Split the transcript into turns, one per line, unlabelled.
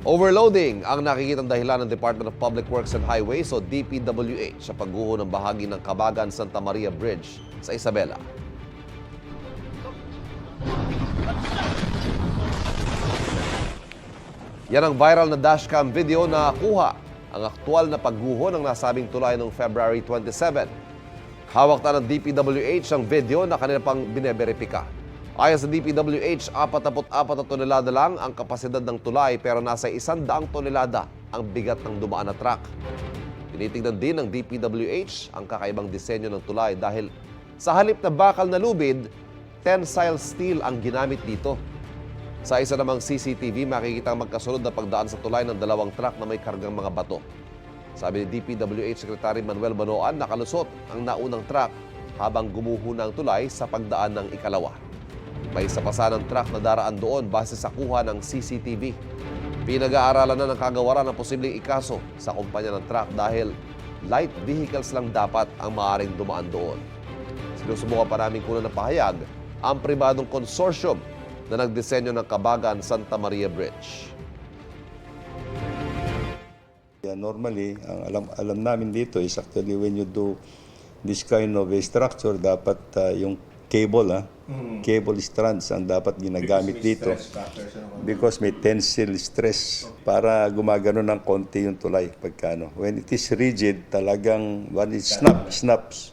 Overloading ang nakikitang dahilan ng Department of Public Works and Highways o DPWH sa pagguho ng bahagi ng Kabagan-Santa Maria Bridge sa Isabela. Yan ang viral na dashcam video na kuha ang aktwal na pagguho ng nasabing tulay noong February 27. Hawak na ng DPWH ang video na kanila pang bineberipika. Ayon sa DPWH, 44 na tonelada lang ang kapasidad ng tulay pero nasa 100 tonelada ang bigat ng dumaan na truck. Tinitingnan din ng DPWH ang kakaibang disenyo ng tulay dahil sa halip na bakal na lubid, tensile steel ang ginamit dito. Sa isa namang CCTV, makikita ang magkasunod na pagdaan sa tulay ng dalawang truck na may kargang mga bato. Sabi ni DPWH Secretary Manuel Banoan, nakalusot ang naunang truck habang gumuho ng tulay sa pagdaan ng ikalawa. May isa pa sanang truck na daraan doon base sa kuha ng CCTV. Pinag-aaralan na ng kagawaran ang posibleng ikaso sa kumpanya ng truck dahil light vehicles lang dapat ang maaaring dumaan doon. Sinusubukan pa namin kunan ng pahayag ang pribadong consortium na nagdisenyo ng Kabagan-Santa Maria Bridge.
Yeah, normally, ang alam namin dito is actually when you do this kind of a structure, dapat yung cable, cable strands ang dapat ginagamit dito. Because may tensile stress para gumagano ng konti yung tulay pagkano. When it is rigid, talagang when it snaps,